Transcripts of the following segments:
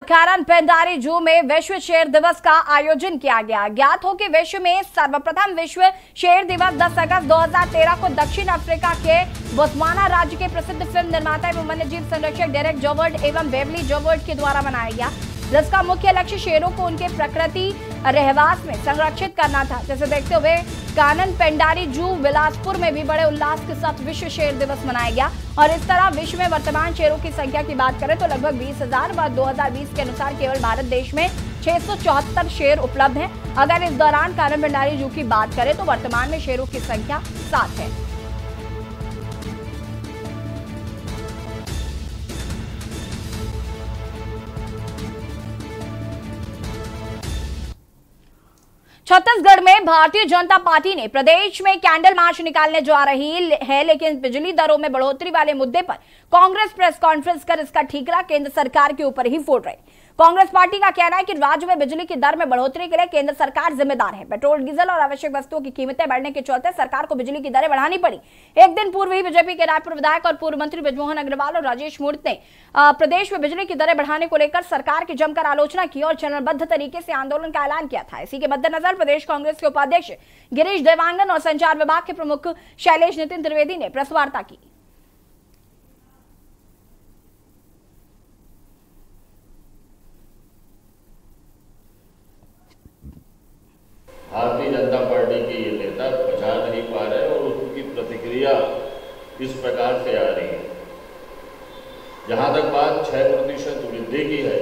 कानन पेंडारी जू में विश्व शेर दिवस का आयोजन किया गया। ज्ञात हो कि विश्व में सर्वप्रथम विश्व शेर दिवस 10 अगस्त 2013 को दक्षिण अफ्रीका के बोत्सवाना राज्य के प्रसिद्ध फिल्म निर्माता एवं वन्यजीव संरक्षक डेरेक जोवर्ट एवं बेवली जोवर्ट के द्वारा मनाया गया, जिसका मुख्य लक्ष्य शेरों को उनके प्रकृति रहवास में संरक्षित करना था। जिसे देखते हुए कानन पेंडारी जू बिलासपुर में भी बड़े उल्लास के साथ विश्व शेर दिवस मनाया गया। और इस तरह विश्व में वर्तमान शेरों की संख्या की बात करें तो लगभग 20,000 व 2020 के अनुसार केवल भारत देश में 674 शेर उपलब्ध हैं। अगर इस दौरान कानन पेंडारी जू की बात करें तो वर्तमान में शेरों की संख्या 7 है। छत्तीसगढ़ में भारतीय जनता पार्टी ने प्रदेश में कैंडल मार्च निकालने जा रही है, लेकिन बिजली दरों में बढ़ोतरी वाले मुद्दे पर कांग्रेस प्रेस कॉन्फ्रेंस कर इसका ठीकरा केंद्र सरकार के ऊपर ही फोड़ रही। कांग्रेस पार्टी का कहना है कि राज्य में बिजली की दर में बढ़ोतरी के लिए केंद्र सरकार जिम्मेदार है। पेट्रोल, डीजल और आवश्यक वस्तुओं की कीमतें बढ़ने के चलते सरकार को बिजली की दरें बढ़ानी पड़ी। एक दिन पूर्व ही बीजेपी के रायपुर विधायक और पूर्व मंत्री बृजमोहन अग्रवाल और राजेश मूर्त ने प्रदेश में बिजली की दरें बढ़ाने को लेकर सरकार की जमकर आलोचना की और चरणबद्ध तरीके से आंदोलन का ऐलान किया था। इसी के मद्देनजर प्रदेश कांग्रेस के उपाध्यक्ष गिरीश देवांगन और संचार विभाग के प्रमुख शैलेश नितिन त्रिवेदी ने प्रेस वार्ता की। भारतीय जनता पार्टी के ये नेता बचा नहीं पा रहे और उसकी प्रतिक्रिया इस प्रकार से आ रही है। जहां तक बात 6% वृद्धि की है,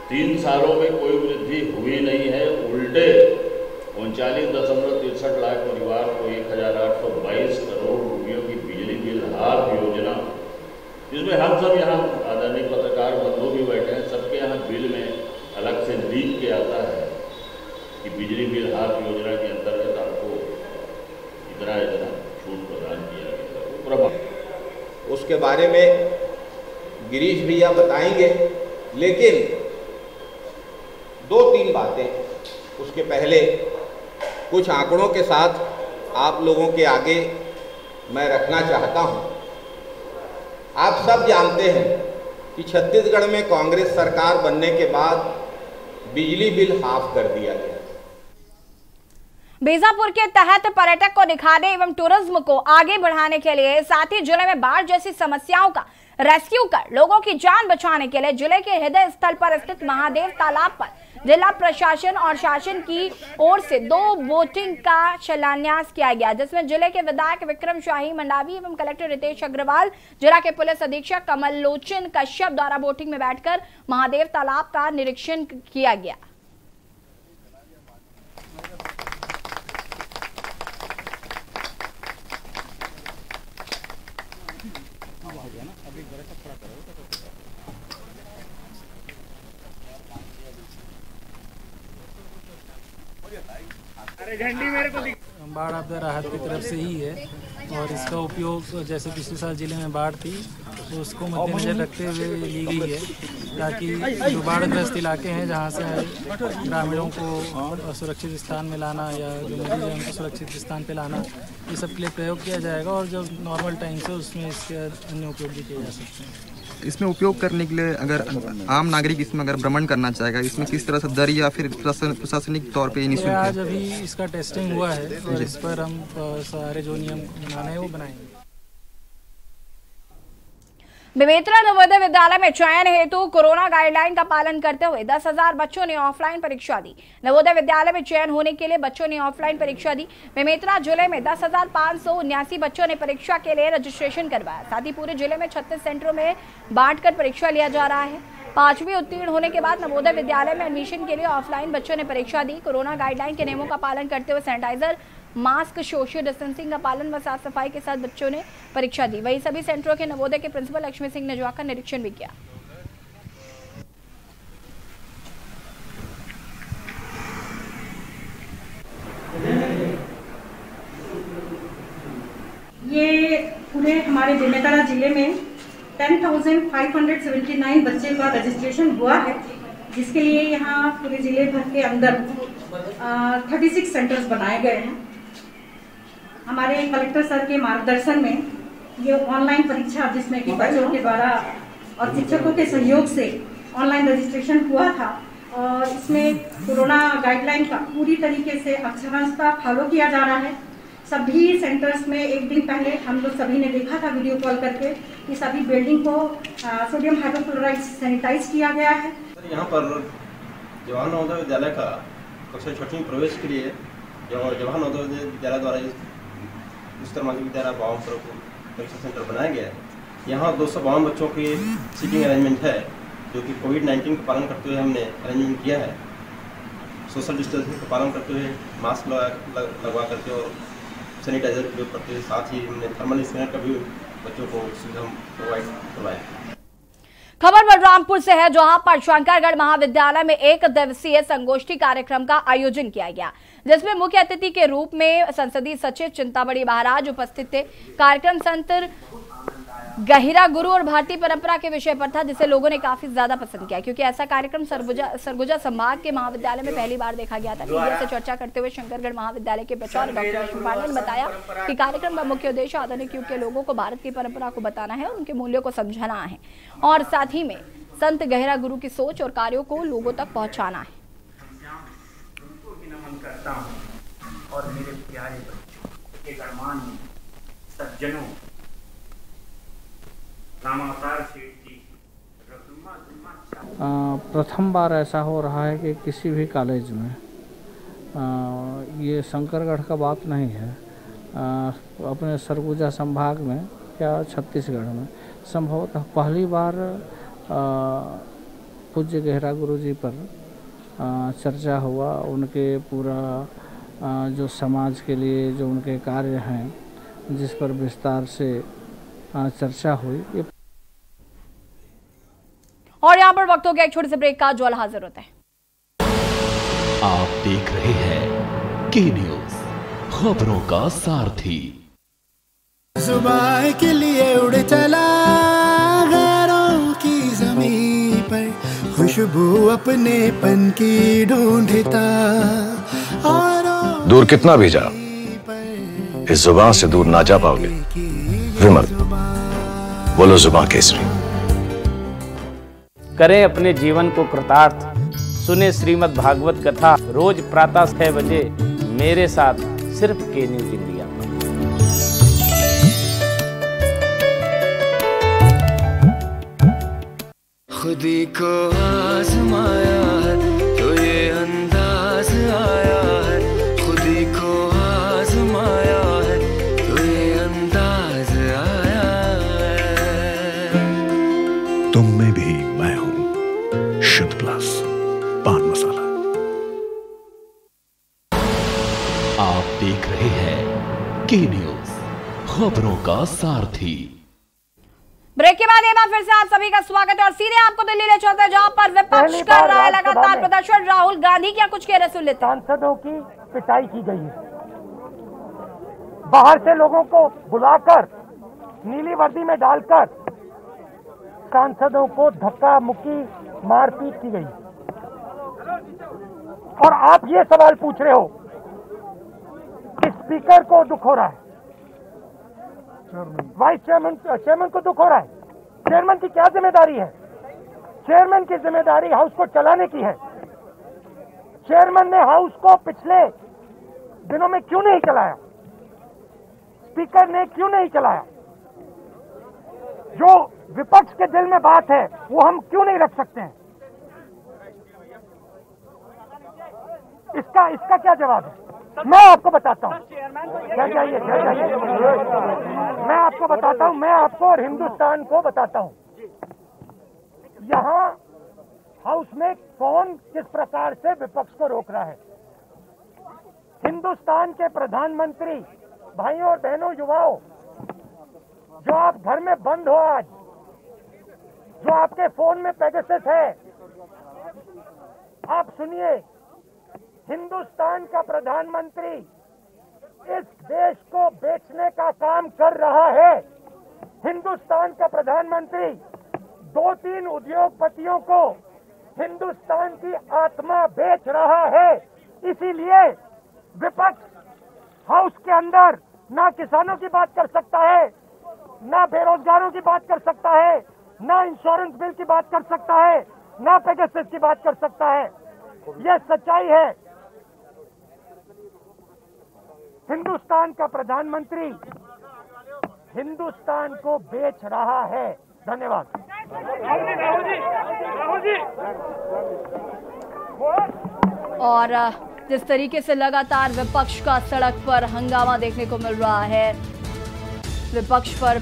3 सालों में कोई वृद्धि हुई नहीं है। उल्टे 39.63 लाख परिवार को 1,822 करोड़ रुपयों की बिजली बिल हाफ योजना, जिसमें हम सब यहाँ आदरणीय पत्रकार बंधु भी बैठे हैं, सबके यहाँ बिल में अलग से लिख के आता है कि बिजली बिल हाफ योजना के अंतर्गत आपको इतना छूट प्रदान किया गया। उसके बारे में गिरीश भैया बताएंगे, लेकिन 2-3 बातें उसके पहले कुछ आंकड़ों के साथ आप लोगों के आगे मैं रखना चाहता हूं। आप सब जानते हैं कि छत्तीसगढ़ में कांग्रेस सरकार बनने के बाद बिजली बिल हाफ कर दिया गया। बीजापुर के तहत पर्यटक को दिखाने एवं टूरिज्म को आगे बढ़ाने के लिए, साथ ही जिले में बाढ़ जैसी समस्याओं का रेस्क्यू कर लोगों की जान बचाने के लिए जिले के हृदय स्थल पर स्थित महादेव तालाब पर जिला प्रशासन और शासन की ओर से 2 बोटिंग का शिलान्यास किया गया, जिसमें जिले के विधायक विक्रम शाही मंडावी एवं कलेक्टर रितेश अग्रवाल, जिला के पुलिस अधीक्षक कमल लोचन कश्यप द्वारा बोटिंग में बैठकर महादेव तालाब का निरीक्षण किया गया। बाढ़ आपदा राहत की तरफ से ही है और इसका उपयोग जैसे पिछले साल जिले में बाढ़ थी तो उसको मद्देनजर रखते हुए ली गई है, ताकि जो बाढ़ग्रस्त इलाके हैं जहां से ग्रामीणों को सुरक्षित स्थान में लाना या जो मरीज हैं उनको सुरक्षित स्थान पे लाना, ये सब के लिए प्रयोग किया जाएगा। और जब नॉर्मल टाइम से उसमें इसके अन्य उपयोग भी किए जा सकते हैं। इसमें उपयोग करने के लिए अगर आम नागरिक इसमें अगर भ्रमण करना चाहेगा, इसमें किस तरह से दर या फिर प्रशासनिक तौर पे निःशुल्क है? आज अभी इसका टेस्टिंग हुआ है और इस पर हम सारे जो नियम बनाने हैं वो बनाएंगे। बेमेतरा नवोदय विद्यालय में चयन हेतु कोरोना गाइडलाइन का पालन करते हुए 10,000 बच्चों ने ऑफलाइन परीक्षा दी। नवोदय विद्यालय में चयन होने के लिए बच्चों ने ऑफलाइन परीक्षा दी। बेमेतरा जिले में 10,579 बच्चों ने परीक्षा के लिए रजिस्ट्रेशन करवाया। साथ ही पूरे जिले में 36 सेंटरों में बांटकर परीक्षा लिया जा रहा है। 5वीं उत्तीर्ण होने के बाद नवोदय विद्यालय में एडमिशन के लिए ऑफलाइन बच्चों ने परीक्षा दी। कोरोना गाइडलाइन के नियमों का पालन करते हुए सैनिटाइजर, मास्क, सोशल डिस्टेंसिंग का पालन व साफ सफाई के साथ बच्चों ने परीक्षा दी। वहीं सभी सेंटरों के नवोदय के प्रिंसिपल लक्ष्मी सिंह ने जाकर निरीक्षण भी किया। ये पूरे हमारे बेमेतरा जिले में 10,579 बच्चे का रजिस्ट्रेशन हुआ है, जिसके लिए यहाँ पूरे जिले भर के अंदर 36 सेंटर्स बनाए गए हैं। हमारे कलेक्टर सर के मार्गदर्शन में ये ऑनलाइन परीक्षा, जिसमें कि बच्चों के द्वारा और शिक्षकों के सहयोग से ऑनलाइन रजिस्ट्रेशन हुआ था और इसमें कोरोना गाइडलाइन का पूरी तरीके से अक्षरांशतः फॉलो किया जा रहा है। सभी सेंटर्स में एक दिन पहले हम लोग सभी ने देखा था वीडियो कॉल करके कि सभी बिल्डिंग को सोडियम हाइड्रोक्लोराइड सैनिटाइज किया गया है। यहाँ पर जवाहर नवोदय विद्यालय का कक्षा 6वीं में प्रवेश के लिए जवाहर नवोदय विद्यालय द्वारा उच्चतर माध्यमिक विद्यालय बावनपुर परीक्षा सेंटर बनाया गया है। यहाँ 252 बच्चों की सीटिंग अरेंजमेंट है, जो कि कोविड-19 का पालन करते हुए हमने अरेंजमेंट किया है। सोशल डिस्टेंसिंग का पालन करते हुए मास्क लगवा करके और सैनिटाइजर उपयोग करते हुए, साथ ही हमने थर्मल स्कैनर का भी बच्चों को सुविधा प्रोवाइड करवाया। खबर बलरामपुर से है, जहां पर शंकरगढ़ महाविद्यालय में एक दिवसीय संगोष्ठी कार्यक्रम का आयोजन किया गया, जिसमें मुख्य अतिथि के रूप में संसदीय सचिव चिंतामणि महाराज उपस्थित थे। कार्यक्रम संत गहिरा गुरु और भारतीय परंपरा के विषय पर था, जिसे लोगों ने काफी ज्यादा पसंद किया, क्योंकि ऐसा कार्यक्रम सरगुजा संभाग के महाविद्यालय में पहली बार देखा गया था। मीडिया से चर्चा करते हुए शंकरगढ़ महाविद्यालय के प्राचार्य डॉक्टर अश्विन पांडे ने बताया कि कार्यक्रम का मुख्य उद्देश्य आधुनिक युग के लोगों को भारत की परंपरा को बताना है और उनके मूल्यों को समझाना है, और साथ ही में संत गहिरा गुरु की सोच और कार्यों को लोगों तक पहुँचाना है। और मेरे प्यारे बच्चों के गणमान्य सज्जनों, प्रथम बार ऐसा हो रहा है कि किसी भी कॉलेज में, ये शंकरगढ़ का बात नहीं है, अपने सरगुजा संभाग में या छत्तीसगढ़ में संभवतः पहली बार पूज्य गहिरा गुरु जी पर चर्चा हुआ। उनके पूरा जो समाज के लिए जो उनके कार्य हैं, जिस पर विस्तार से चर्चा हुई। और यहाँ पर वक्त हो गया एक छोटे से ब्रेक का, ज्वाला हाजिर होता है। आप देख रहे हैं के न्यूज, खबरों का सारथी। सुबह के लिए उड़ चला गैरों की ज़मीं पर, खुशबू अपने पन की ढूंढता। दूर कितना भी जा, इस जुबान से दूर ना जा पाओगे। विमल, बोलो जुबान केसरी। करें अपने जीवन को कृतार्थ, सुने श्रीमद् भागवत कथा रोज प्रातः 6 बजे मेरे साथ, सिर्फ के न्यूज इंडिया। खुदी को आजमाया है तो ये अंदाज आया है, खुदी को आजमाया है तो ये अंदाज आया है। तुम में भी मैं हूं, शुद्ध प्लस पान मसाला। आप देख रहे हैं के न्यूज, खबरों का सारथी। ब्रेक के बाद एक बार फिर से आप सभी का स्वागत है और सीधे आपको दिल्ली ले चलते हैं, जहां पर विपक्ष कर रहा है लगातार प्रदर्शन। राहुल गांधी क्या कुछ कह रहे सुन लेते हैं। सांसदों की पिटाई की गई है, बाहर से लोगों को बुलाकर नीली वर्दी में डालकर सांसदों को धक्का मुक्की मारपीट की गई। और आप ये सवाल पूछ रहे हो कि स्पीकर को दुख हो रहा है, वाइस चेयरमैन को दुख हो रहा है। चेयरमैन की क्या जिम्मेदारी है? चेयरमैन की जिम्मेदारी हाउस को चलाने की है। चेयरमैन ने हाउस को पिछले दिनों में क्यों नहीं चलाया? स्पीकर ने क्यों नहीं चलाया? जो विपक्ष के दिल में बात है वो हम क्यों नहीं रख सकते हैं? इसका क्या जवाब है? मैं आपको बताता हूँ। जाइए। मैं आपको बताता हूँ, मैं आपको और हिंदुस्तान को बताता हूँ यहाँ हाउस में कौन किस प्रकार से विपक्ष को रोक रहा है। हिंदुस्तान के प्रधानमंत्री, भाइयों और बहनों, युवाओं, जो आप घर में बंद हो आज, जो आपके फोन में पेगासस है, आप सुनिए, हिंदुस्तान का प्रधानमंत्री इस देश को बेचने का काम कर रहा है। हिंदुस्तान का प्रधानमंत्री 2-3 उद्योगपतियों को हिंदुस्तान की आत्मा बेच रहा है। इसीलिए विपक्ष हाउस के अंदर ना किसानों की बात कर सकता है, ना बेरोजगारों की बात कर सकता है, ना इंश्योरेंस बिल की बात कर सकता है, ना पेगासस की बात कर सकता है। यह सच्चाई है। हिंदुस्तान का प्रधानमंत्री हिंदुस्तान को बेच रहा है। धन्यवाद। और जिस तरीके से लगातार विपक्ष का सड़क पर हंगामा देखने को मिल रहा है, विपक्ष पर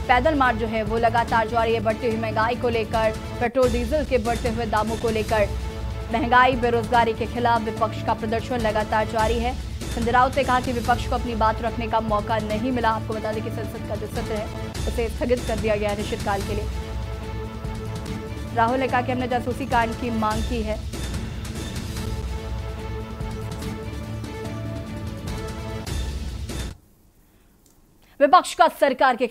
पैदल मार्च जो है वो लगातार जारी है। बढ़ती हुई महंगाई को लेकर, पेट्रोल डीजल के बढ़ते हुए दामों को लेकर, महंगाई बेरोजगारी के खिलाफ विपक्ष का प्रदर्शन लगातार जारी है। संजय राउत ने कहा कि विपक्ष को अपनी बात रखने का मौका नहीं मिला। आपको बता दें कि संसद का जो सत्र है उसे स्थगित कर दिया गया अनिश्चितकाल के लिए। राहुल ने कहा कि हमने जासूसी कांड की मांग की है। विपक्ष का सरकार के